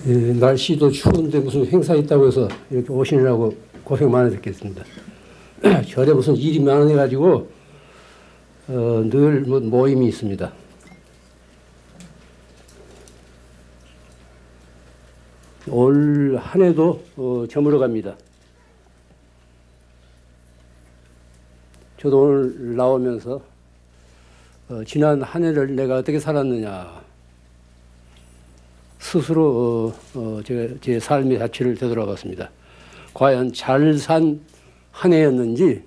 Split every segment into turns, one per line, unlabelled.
날씨도 추운데 무슨 행사 있다고 해서 이렇게 오시느라고 고생 많으셨겠습니다. 절에 무슨 일이 많아가지고 늘 모임이 있습니다. 올 한 해도 저물어 갑니다. 저도 오늘 나오면서 지난 한 해를 내가 어떻게 살았느냐 스스로 제 삶의 자취를 되돌아봤습니다. 과연 잘 산 한 해였는지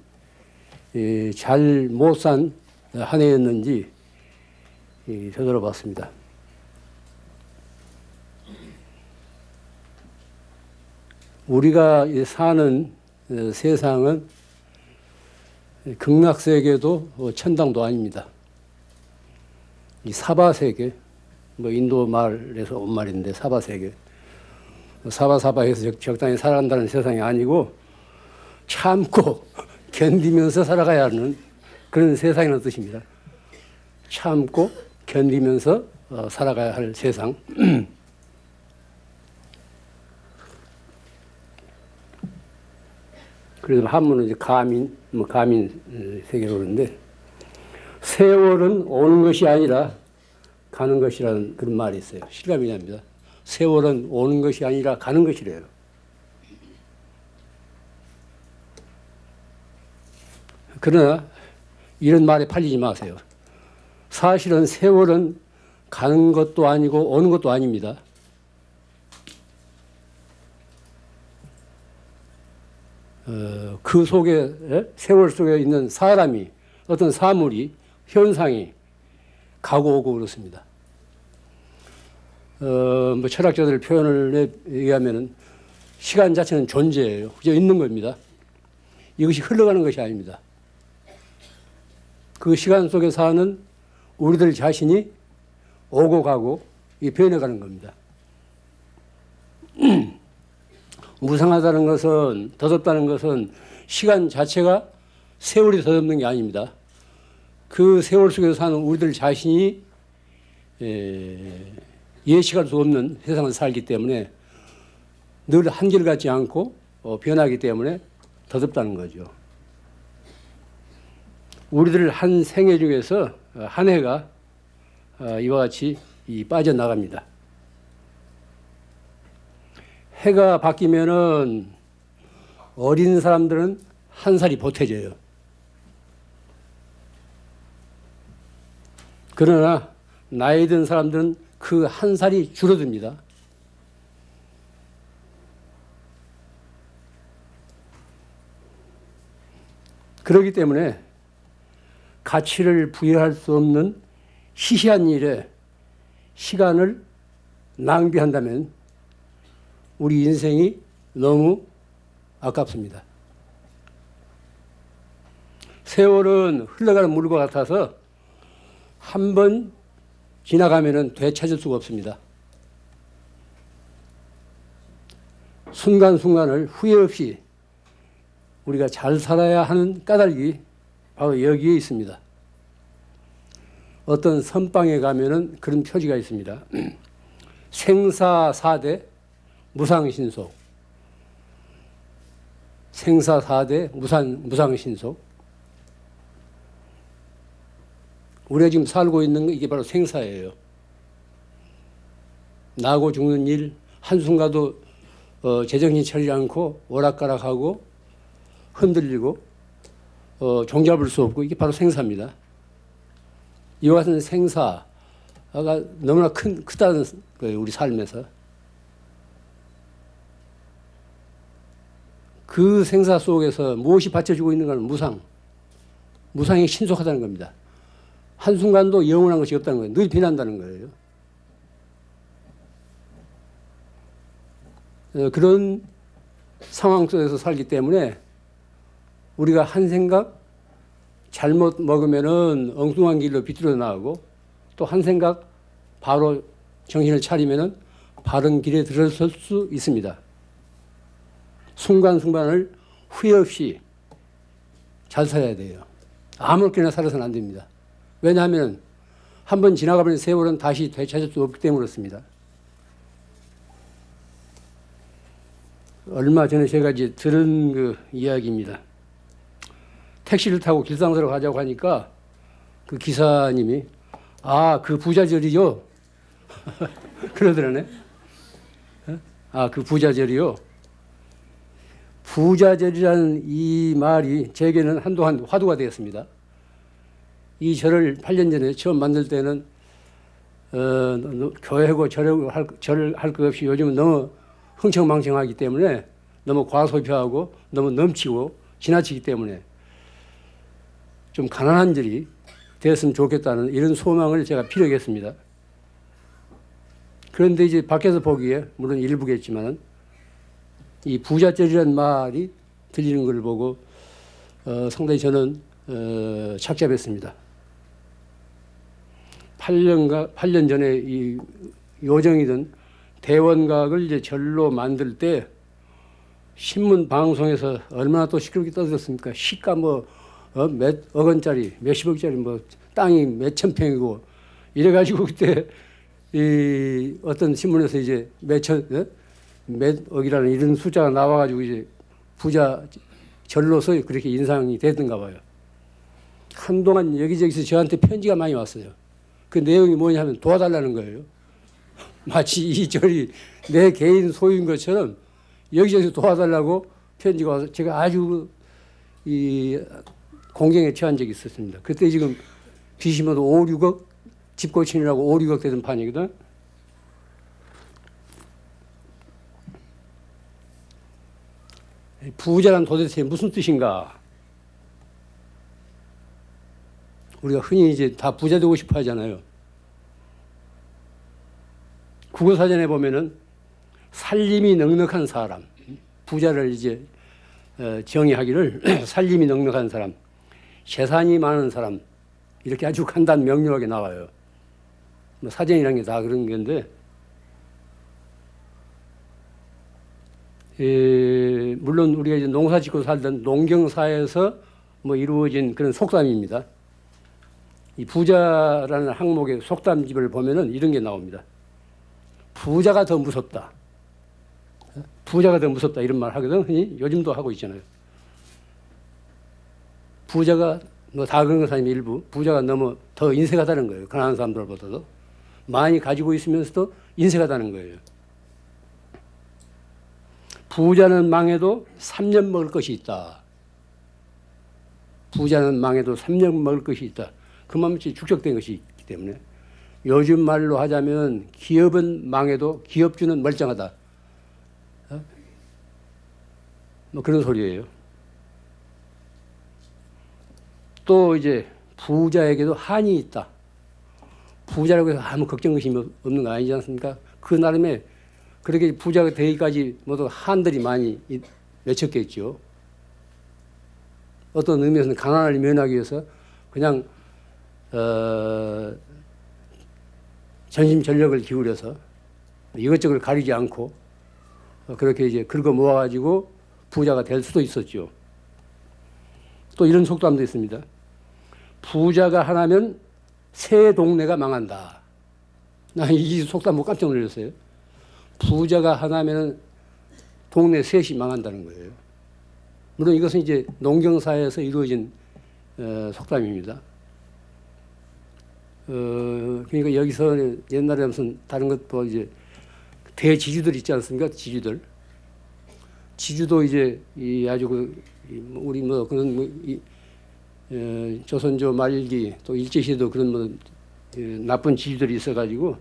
잘 못 산 한 해였는지 되돌아봤습니다. 우리가 사는 세상은 극락세계도 천당도 아닙니다. 이 사바세계, 인도 말에서 온 말인데 사바세계, 사바사바해서 적당히 살아간다는 세상이 아니고 참고 견디면서 살아가야 하는 그런 세상이라는 뜻입니다. 참고 견디면서 살아가야 할 세상. 그래서 한문은 이제 가민 세계로 그러는데, 세월은 오는 것이 아니라 가는 것이라는 그런 말이 있어요. 실감이 납니다. 세월은 오는 것이 아니라 가는 것이래요. 그러나 이런 말에 팔리지 마세요. 사실은 세월은 가는 것도 아니고 오는 것도 아닙니다. 그 속에, 세월 속에 있는 사람이, 어떤 사물이, 현상이 가고 오고 그렇습니다. 철학자들 표현을 얘기하면은 시간 자체는 존재예요. 그저 있는 겁니다. 이것이 흘러가는 것이 아닙니다. 그 시간 속에 사는 우리들 자신이 오고 가고 변해가는 겁니다. 무상하다는 것은, 더덥다는 것은 시간 자체가 세월이 더덥는 게 아닙니다. 그 세월 속에서 사는 우리들 자신이 예측할 수 없는 세상을 살기 때문에 늘 한결같지 않고 변하기 때문에 더덥다는 거죠. 우리들 한 생애 중에서 한 해가 이와 같이 빠져나갑니다. 해가 바뀌면은 어린 사람들은 한 살이 보태져요. 그러나 나이 든 사람들은 그 한 살이 줄어듭니다. 그렇기 때문에 가치를 부여할 수 없는 시시한 일에 시간을 낭비한다면 우리 인생이 너무 아깝습니다. 세월은 흘러가는 물과 같아서 한 번 지나가면은 되찾을 수가 없습니다. 순간순간을 후회 없이 우리가 잘 살아야 하는 까닭이 바로 여기에 있습니다. 어떤 선방에 가면은 그런 표지가 있습니다. 생사사대 무상신속. 생사사대 무상신속. 우리가 지금 살고 있는 게 이게 바로 생사예요. 나고 죽는 일 한순간도 제정신 차리지 않고 오락가락하고 흔들리고 종잡을 수 없고 이게 바로 생사입니다. 이와 같은 생사가 너무나 크다는 거예요. 우리 삶에서. 그 생사 속에서 무엇이 받쳐주고 있는가는 무상. 무상이 신속하다는 겁니다. 한순간도 영원한 것이 없다는 거예요. 늘 변한다는 거예요. 그런 상황 속에서 살기 때문에 우리가 한 생각 잘못 먹으면은 엉뚱한 길로 비틀어 나가고 또 한 생각 바로 정신을 차리면은 바른 길에 들어설 수 있습니다. 순간순간을 후회 없이 잘 살아야 돼요. 아무렇게나 살아서는 안 됩니다. 왜냐하면 한 번 지나가버린 세월은 다시 되찾을 수 없기 때문에 그렇습니다. 얼마 전에 제가 이제 들은 그 이야기입니다. 택시를 타고 길상사로 가자고 하니까 그 기사님이 그 부자절이요. 그러더라네. 그 부자절이요. 부자절이라는 이 말이 제게는 한동안 화두가 되었습니다. 이 절을 8년 전에 처음 만들 때는 교회고 절을 할 것 없이 요즘은 너무 흥청망청하기 때문에 너무 과소비하고 너무 넘치고 지나치기 때문에 좀 가난한 절이 되었으면 좋겠다는 이런 소망을 제가 피력했습니다. 그런데 이제 밖에서 보기에 물론 일부겠지만 이 부자절이라는 말이 들리는 걸 보고 상당히 저는 착잡했습니다. 8년 전에 이 요정이든 대원각을 이제 절로 만들 때 신문 방송에서 얼마나 또 시끄럽게 떠들었습니까? 시가 몇 억 원짜리, 몇십억짜리 땅이 몇천 평이고 이래가지고 그때 이 어떤 신문에서 이제 몇 억이라는 이런 숫자가 나와가지고 이제 부자 절로서 그렇게 인상이 됐던가 봐요. 한동안 여기저기서 저한테 편지가 많이 왔어요. 그 내용이 뭐냐면 도와달라는 거예요. 마치 이 절이 내 개인 소유인 것처럼 여기저기서 도와달라고 편지가 와서 제가 아주 이 공경에 처한 적이 있었습니다. 그때 지금 빚이 5, 6억 집 고치느라고 5, 6억 되던 판이거든. 부자란 도대체 무슨 뜻인가? 우리가 흔히 이제 다 부자 되고 싶어 하잖아요. 국어사전에 보면은 살림이 넉넉한 사람, 부자를 이제 정의하기를 살림이 넉넉한 사람, 재산이 많은 사람 이렇게 아주 간단 명료하게 나와요. 사전이라는 게 다 그런 건데 물론 우리가 이제 농사짓고 살던 농경사에서 이루어진 그런 속담입니다. 이 부자라는 항목의 속담집을 보면은 이런 게 나옵니다. 부자가 더 무섭다. 부자가 더 무섭다 이런 말 하거든. 흔히 요즘도 하고 있잖아요. 부자가 다 그런 사람이 일부 부자가 너무 더 인색하다는 거예요. 가난한 사람들보다도 많이 가지고 있으면서도 인색하다는 거예요. 부자는 망해도 3년 먹을 것이 있다. 부자는 망해도 3년 먹을 것이 있다. 그만치 축적된 것이 있기 때문에 요즘 말로 하자면 기업은 망해도 기업주는 멀쩡하다. 그런 소리예요. 또 이제 부자에게도 한이 있다. 부자라고 해서 아무 걱정 의심이 없는 거 아니지 않습니까? 그 나름에 그렇게 부자가 되기까지 모두 한들이 많이 맺혔겠죠. 어떤 의미에서는 가난을 면하기 위해서 그냥 전심전력을 기울여서 이것저것 가리지 않고 그렇게 이제 긁어 모아가지고 부자가 될 수도 있었죠. 또 이런 속담도 있습니다. 부자가 하나면 새 동네가 망한다. 나 이 속담 보고 깜짝 놀랐어요. 부자가 하나면 동네 셋이 망한다는 거예요. 물론 이것은 이제 농경사에서 이루어진 속담입니다. 그러니까 여기서 옛날에 무슨 다른 것도 이제 대지주들 있지 않습니까? 지주들. 지주도 이제 이 아주 우리 그런 조선조 말기 또 일제시대도 그런 나쁜 지주들이 있어가지고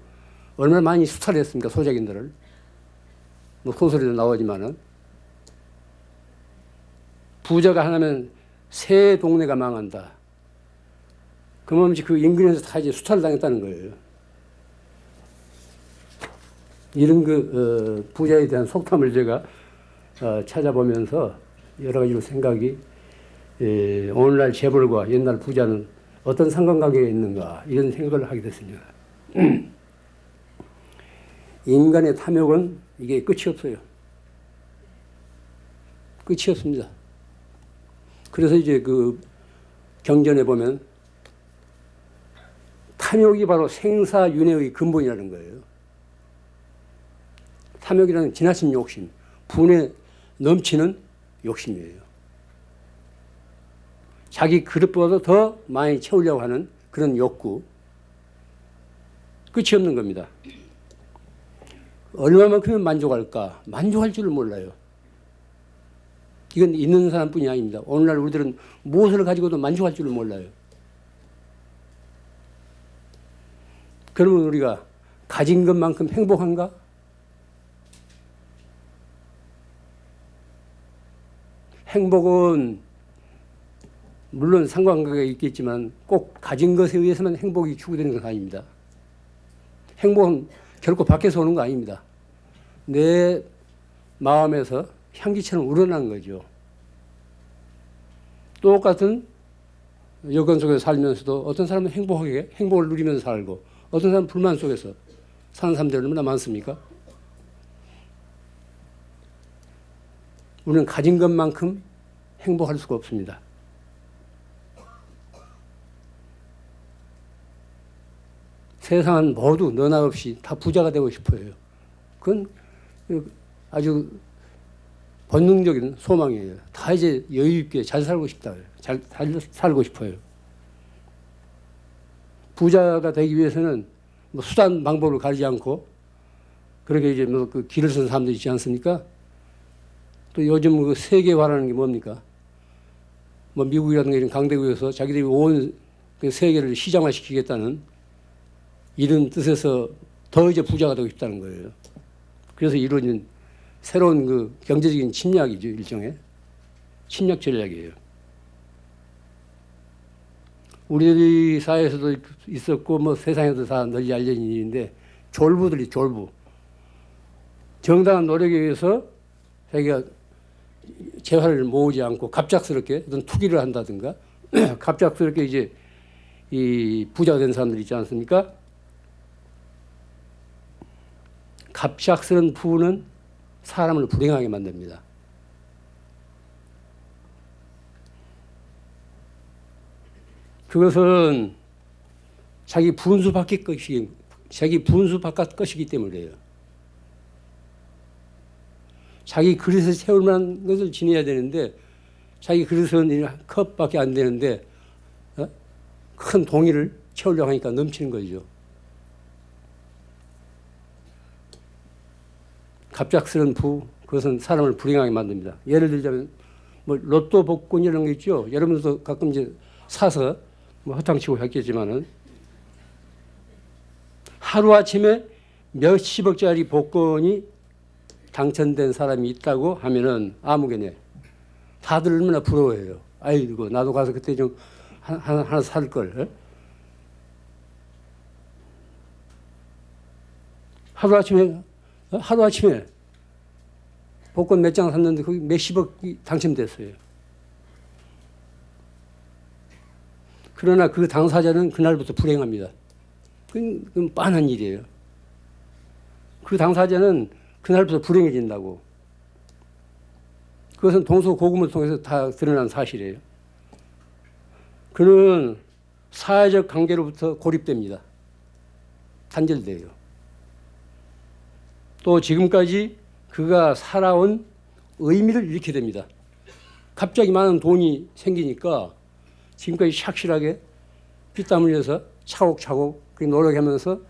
얼마나 많이 수탈을 했습니까? 소작인들을. 소설에도 나오지만은 부자가 하나면 새 동네가 망한다. 그러면 그 인근에서 다 이제 수탈을 당했다는 거예요. 이런 부자에 대한 속담을 제가 찾아보면서 여러 가지로 생각이 오늘날 재벌과 옛날 부자는 어떤 상관관계가 있는가 이런 생각을 하게 됐습니다. 인간의 탐욕은 이게 끝이 없어요. 끝이 없습니다. 그래서 이제 그 경전에 보면 탐욕이 바로 생사윤회의 근본이라는 거예요. 탐욕이라는 지나친 욕심, 분해, 넘치는 욕심이에요. 자기 그릇보다 더 많이 채우려고 하는 그런 욕구. 끝이 없는 겁니다. 얼마만큼은 만족할까? 만족할 줄을 몰라요. 이건 있는 사람뿐이 아닙니다. 오늘날 우리들은 무엇을 가지고도 만족할 줄을 몰라요. 그러면 우리가 가진 것만큼 행복한가? 행복은 물론 상관관계가 있겠지만 꼭 가진 것에 의해서만 행복이 추구되는 건 아닙니다. 행복은 결코 밖에서 오는 거 아닙니다. 내 마음에서 향기처럼 우러나는 거죠. 똑같은 여건 속에서 살면서도 어떤 사람은 행복하게 행복을 누리면서 살고 어떤 사람은 불만 속에서 사는 사람들이 얼마나 많습니까? 우리는 가진 것만큼 행복할 수가 없습니다. 세상은 모두 너나 없이 다 부자가 되고 싶어요. 그건 아주 본능적인 소망이에요. 다 이제 여유 있게 잘 살고 싶다. 잘 살고 싶어요. 부자가 되기 위해서는 뭐 수단 방법을 가리지 않고 그렇게 이제 뭐 그 길을 쓴 사람들 있지 않습니까? 또 요즘 그 세계화라는 게 뭡니까? 뭐 미국이라든가 이런 강대국에서 자기들이 온 그 세계를 시장화시키겠다는 이런 뜻에서 더 이제 부자가 되고 싶다는 거예요. 그래서 이루어진 새로운 그 경제적인 침략이죠. 일종의 침략 전략이에요. 우리 사회에서도 있었고 뭐 세상에도 다 널리 알려진 일인데 졸부들이 졸부. 정당한 노력에 의해서 자기가 재화를 모으지 않고 갑작스럽게 어떤 투기를 한다든가 갑작스럽게 이제 이 부자가 된 사람들 있지 않습니까? 갑작스런 부는 사람을 불행하게 만듭니다. 그것은 자기 분수 바깥 것이기 때문이에요. 자기 그릇에 채울 만한 것을 지내야 되는데 자기 그릇은 컵밖에 안 되는데 큰 동이를 채우려고 하니까 넘치는 거죠. 갑작스런 부, 그것은 사람을 불행하게 만듭니다. 예를 들자면 뭐 로또 복권 이런 거 있죠. 여러분들도 가끔 이제 사서 뭐 허탕치고 했겠지만은 하루아침에 몇십억짜리 복권이 당첨된 사람이 있다고 하면은 아무개네. 다들 얼마나 부러워해요. 아이고 나도 가서 그때 좀 하나 살 걸. 하루아침에 복권 몇 장 샀는데 거기 몇십억이 당첨됐어요. 그러나 그 당사자는 그날부터 불행합니다. 그건 빤한 일이에요. 그 당사자는 그날부터 불행해진다고. 그것은 동서고금을 통해서 다 드러난 사실이에요. 그는 사회적 관계로부터 고립됩니다. 단절돼요. 또 지금까지 그가 살아온 의미를 잃게 됩니다. 갑자기 많은 돈이 생기니까 지금까지 착실하게 피땀 흘려서 차곡차곡 노력하면서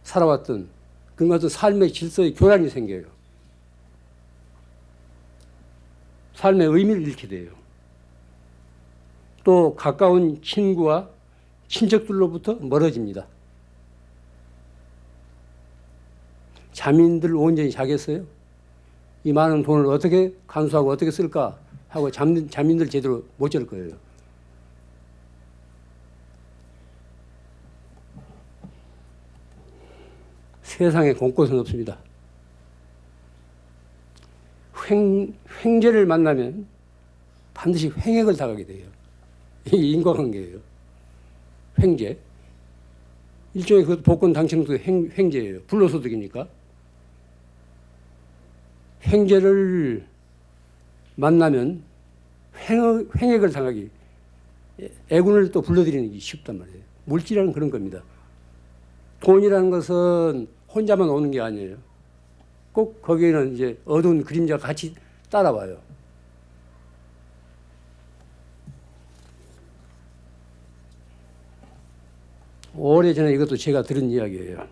살아왔던 그런 어떤 삶의 질서의 교란이 생겨요. 삶의 의미를 잃게 돼요. 또 가까운 친구와 친척들로부터 멀어집니다. 자민들 온전히 자겠어요? 이 많은 돈을 어떻게 간수하고 어떻게 쓸까 하고 자민들 제대로 못 잘 거예요. 세상에 곳곳은 없습니다. 횡재를 만나면 반드시 횡액을 당하게 돼요. 이게 인과관계예요. 횡재. 일종의 그 복권 당첨도 횡재예요. 불로소득이니까. 횡재를 만나면 횡액을 당하기, 애군을 또 불러들이는 게 쉽단 말이에요. 물질이라는 그런 겁니다. 돈이라는 것은 혼자만 오는 게 아니에요. 꼭 거기에는 이제 어두운 그림자가 같이 따라와요. 오래전에 이것도 제가 들은 이야기예요.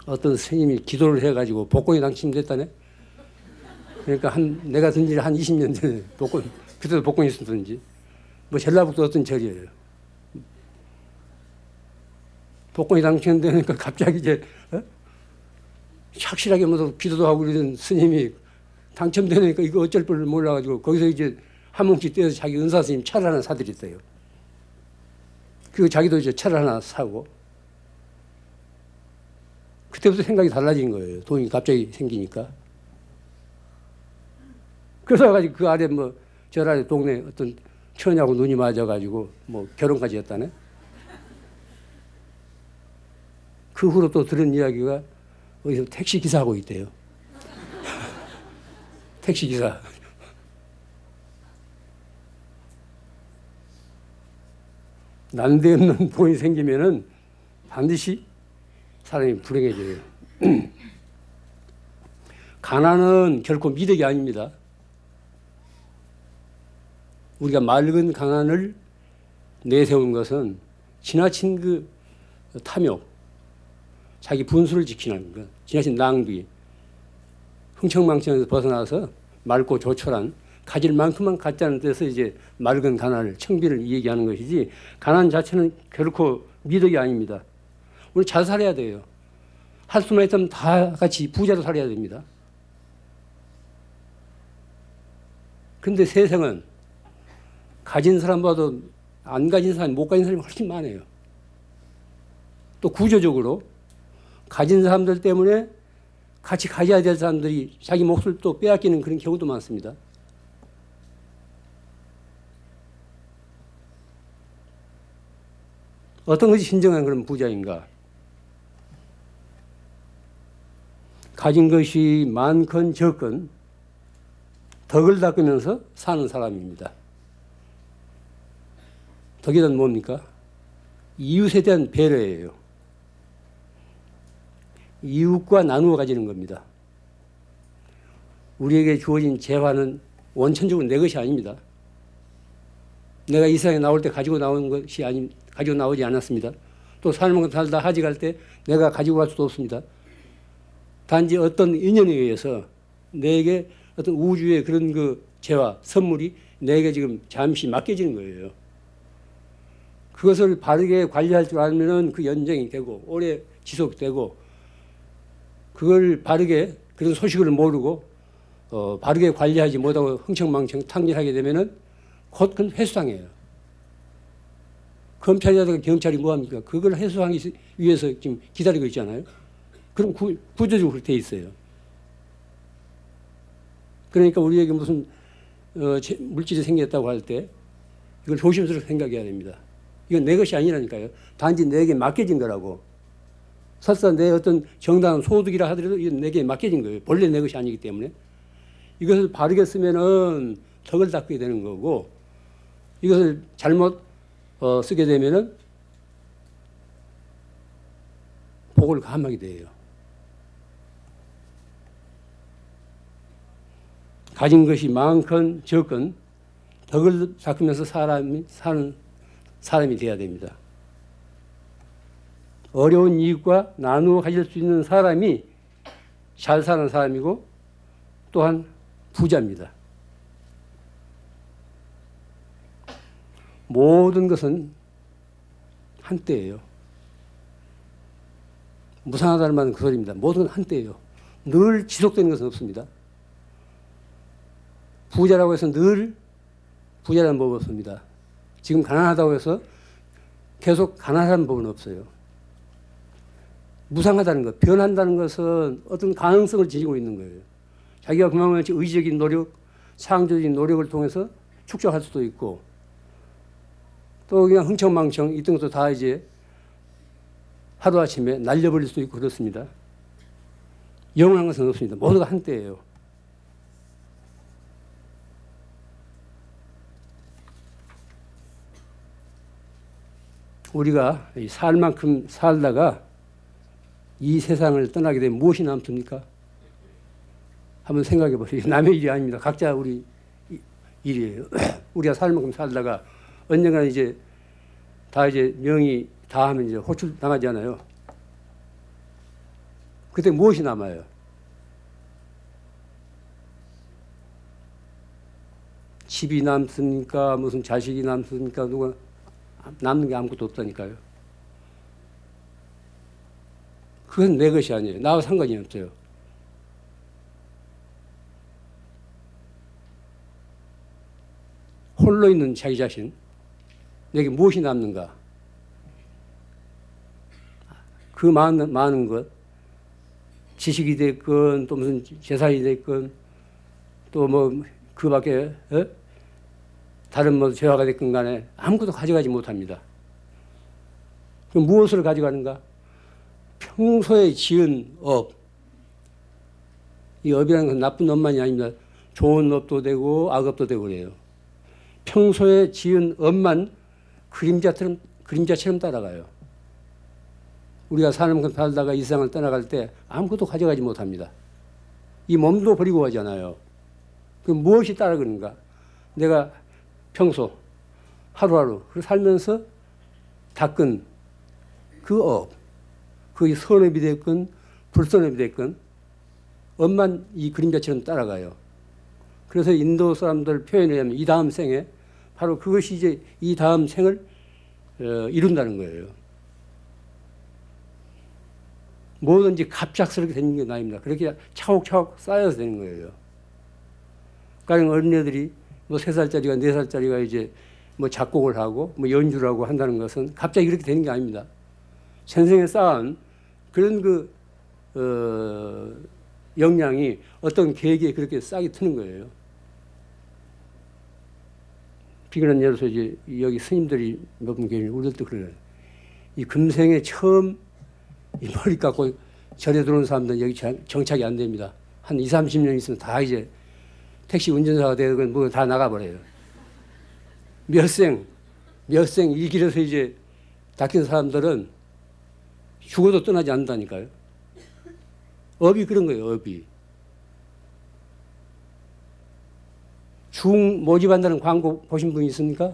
어떤 스님이 기도를 해가지고 복권이 당첨됐다네. 그러니까 내가 든 지 한 20년 전에 그때도 복권이 있었든지 뭐 전라북도 어떤 절이에요. 복권이 당첨되니까 갑자기 이제 확실하게 뭐 기도도 하고 그러던 스님이 당첨되니까 이거 어쩔 줄 몰라가지고 거기서 이제 한 뭉치 떼서 자기 은사 스님 차를 하나 사드렸어요. 그리고 자기도 이제 차를 하나 사고 그때부터 생각이 달라진 거예요. 돈이 갑자기 생기니까. 그래서 가지고 그 아래 뭐 저 아래 동네 어떤 처녀하고 눈이 맞아가지고 뭐 결혼까지 했다네. 그 후로 또 들은 이야기가 어디서 택시 기사하고 있대요. 택시 기사. 난데없는 돈이 생기면은 반드시 사람이 불행해져요. 가난은 결코 미덕이 아닙니다. 우리가 맑은 가난을 내세운 것은 지나친 그 탐욕, 자기 분수를 지키는 것, 지나친 낭비, 흥청망청에서 벗어나서 맑고 조촐한 가질 만큼만 갖자는 데서 이제 맑은 가난을, 청비를 얘기하는 것이지 가난 자체는 결코 미덕이 아닙니다. 우리 잘 살아야 돼요. 할 수만 있다면 다 같이 부자로 살아야 됩니다. 근데 세상은 가진 사람보다도 안 가진 사람, 못 가진 사람이 훨씬 많아요. 또 구조적으로 가진 사람들 때문에 같이 가져야 될 사람들이 자기 몫을 또 빼앗기는 그런 경우도 많습니다. 어떤 것이 진정한 그런 부자인가? 가진 것이 많건 적건 덕을 닦으면서 사는 사람입니다. 덕이란 뭡니까? 이웃에 대한 배려예요. 이웃과 나누어 가지는 겁니다. 우리에게 주어진 재화는 원천적으로 내 것이 아닙니다. 내가 이 세상에 나올 때 가지고 나온 것이 가지고 나오지 않았습니다. 또 삶을 살다 하지 갈 때 내가 가지고 갈 수도 없습니다. 단지 어떤 인연에 의해서 내게 어떤 우주의 그런 그 재화, 선물이 내게 지금 잠시 맡겨지는 거예요. 그것을 바르게 관리할 줄 알면은 그 연장이 되고 오래 지속되고 그걸 바르게 그런 소식을 모르고 바르게 관리하지 못하고 흥청망청 탕진하게 되면은 곧 그건 회수당해요. 검찰이라든가 경찰이 뭐합니까? 그걸 회수하기 위해서 지금 기다리고 있잖아요. 그럼 구조적으로 그렇게 돼 있어요. 그러니까 우리에게 무슨 물질이 생겼다고 할 때 이걸 조심스럽게 생각해야 됩니다. 이건 내 것이 아니라니까요. 단지 내게 맡겨진 거라고. 설사 내 어떤 정당한 소득이라 하더라도 이건 내게 맡겨진 거예요. 본래 내 것이 아니기 때문에. 이것을 바르게 쓰면은 덕을 닦게 되는 거고 이것을 잘못 쓰게 되면은 복을 감하게 돼요. 가진 것이 많건 적건 덕을 닦으면서 사는 사람이 되어야 됩니다. 어려운 이익과 나누어 가질 수 있는 사람이 잘 사는 사람이고 또한 부자입니다. 모든 것은 한때예요. 무상하다는 말은 그 소리입니다. 모든 건 한때예요. 늘 지속되는 것은 없습니다. 부자라고 해서 늘 부자라는 법은 없습니다. 지금 가난하다고 해서 계속 가난한 법은 없어요. 무상하다는 것, 변한다는 것은 어떤 가능성을 지니고 있는 거예요. 자기가 그만큼 의지적인 노력, 창조적인 노력을 통해서 축적할 수도 있고 또 그냥 흥청망청 있던 것도 다 이제 하루아침에 날려버릴 수도 있고 그렇습니다. 영원한 것은 없습니다. 모두가 한때예요. 우리가 살 만큼 살다가 이 세상을 떠나게 되면 무엇이 남습니까? 한번 생각해 보세요. 남의 일이 아닙니다. 각자 우리 일이에요. 우리가 살 만큼 살다가 언젠가는 이제 다 이제 명이 다 하면 이제 호출 당하잖아요. 그때 무엇이 남아요? 집이 남습니까? 무슨 자식이 남습니까? 누가 남는 게 아무것도 없다니까요. 그건 내 것이 아니에요. 나와 상관이 없어요. 홀로 있는 자기 자신, 내게 무엇이 남는가? 그 많은 것, 지식이 됐건, 또 무슨 재산이 됐건, 또 뭐 그 밖에 다른 뭐 재화가 됐건 간에 아무것도 가져가지 못합니다. 그럼 무엇을 가져가는가? 평소에 지은 업, 이 업이라는 건 나쁜 업만이 아닙니다. 좋은 업도 되고 악업도 되고 그래요. 평소에 지은 업만 그림자처럼 따라가요. 우리가 사는 것 살다가 이 세상을 떠나갈 때 아무것도 가져가지 못합니다. 이 몸도 버리고 가잖아요. 그럼 무엇이 따라가는가? 내가 평소 하루하루 살면서 닦은 그 업, 그게 선업이 됐건 불선업이 됐건 업만 이 그림자처럼 따라가요. 그래서 인도 사람들 표현에 하면 이 다음 생에 바로 그것이 이제 이 다음 생을 이룬다는 거예요. 뭐든지 갑작스럽게 되는 게 아닙니다. 그렇게 차곡차곡 쌓여서 되는 거예요. 가령 어린애들이 뭐 3살짜리가 4살짜리가 이제 뭐 작곡을 하고 뭐 연주를 하고 한다는 것은 갑자기 그렇게 되는 게 아닙니다. 전생에 쌓은 그런 역량이 어떤 계기에 그렇게 싹이 트는 거예요. 비근한 예로서 이제 여기 스님들이 몇 분 계시는데 우리들 도 그래요. 이 금생에 처음 이 머리 깎고 절에 들어온 사람들은 여기 정착이 안 됩니다. 한 20, 30년 있으면 다 이제 택시 운전사가 되고 뭐 다 나가버려요. 몇 생 이 길에서 이제 닦인 사람들은 죽어도 떠나지 않는다니까요. 업이 그런 거예요, 업이. 중 모집한다는 광고 보신 분 있습니까?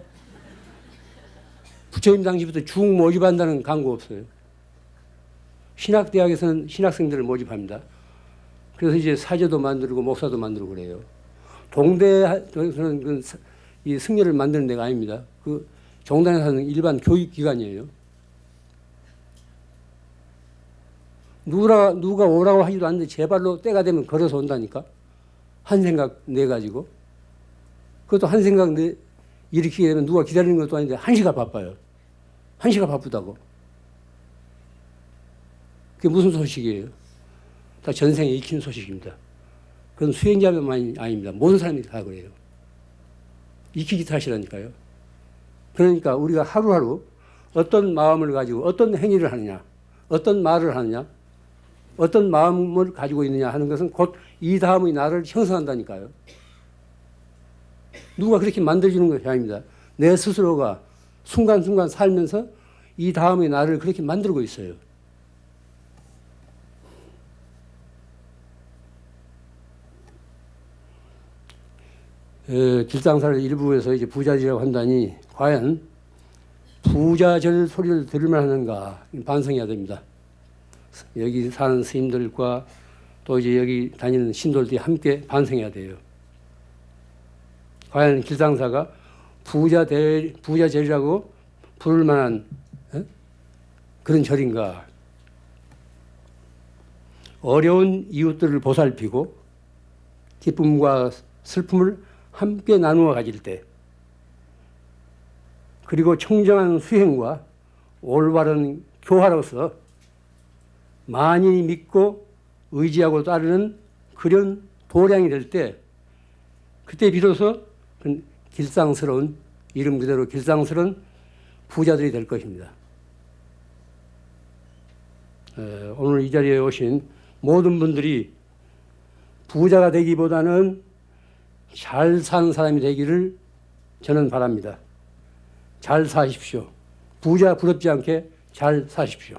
부처님 당시부터 중 모집한다는 광고 없어요. 신학대학에서는 신학생들을 모집합니다. 그래서 이제 사제도 만들고 목사도 만들고 그래요. 동대에서는 이 승려를 만드는 데가 아닙니다. 그 종단에서는 일반 교육기관이에요. 누가 오라고 하지도 않는데 제 발로 때가 되면 걸어서 온다니까. 한 생각 내가지고. 그것도 한 생각 일으키게 되면 누가 기다리는 것도 아닌데 한시가 바빠요. 한시가 바쁘다고. 그게 무슨 소식이에요? 다 전생에 익힌 소식입니다. 그건 수행자만이 아닙니다. 모든 사람이 다 그래요. 익히기 탓이라니까요. 그러니까 우리가 하루하루 어떤 마음을 가지고 어떤 행위를 하느냐, 어떤 말을 하느냐, 어떤 마음을 가지고 있느냐 하는 것은 곧 이 다음의 나를 형성한다니까요. 누가 그렇게 만들어주는 것이 아닙니다. 내 스스로가 순간순간 살면서 이 다음의 나를 그렇게 만들고 있어요. 길상사를 일부에서 이제 부자지라고 한다니 과연 부자절 소리를 들을만 하는가 반성해야 됩니다. 여기 사는 스님들과 또 이제 여기 다니는 신도들이 함께 반성해야 돼요. 과연 길상사가 부자절이라고 부를 만한 그런 절인가? 어려운 이웃들을 보살피고 기쁨과 슬픔을 함께 나누어 가질 때, 그리고 청정한 수행과 올바른 교화로서 만인이 믿고 의지하고 따르는 그런 도량이 될 때, 그때 비로소 길상스러운, 이름 그대로 길상스러운 부자들이 될 것입니다. 오늘 이 자리에 오신 모든 분들이 부자가 되기보다는 잘 사는 사람이 되기를 저는 바랍니다. 잘 사십시오. 부자 부럽지 않게 잘 사십시오.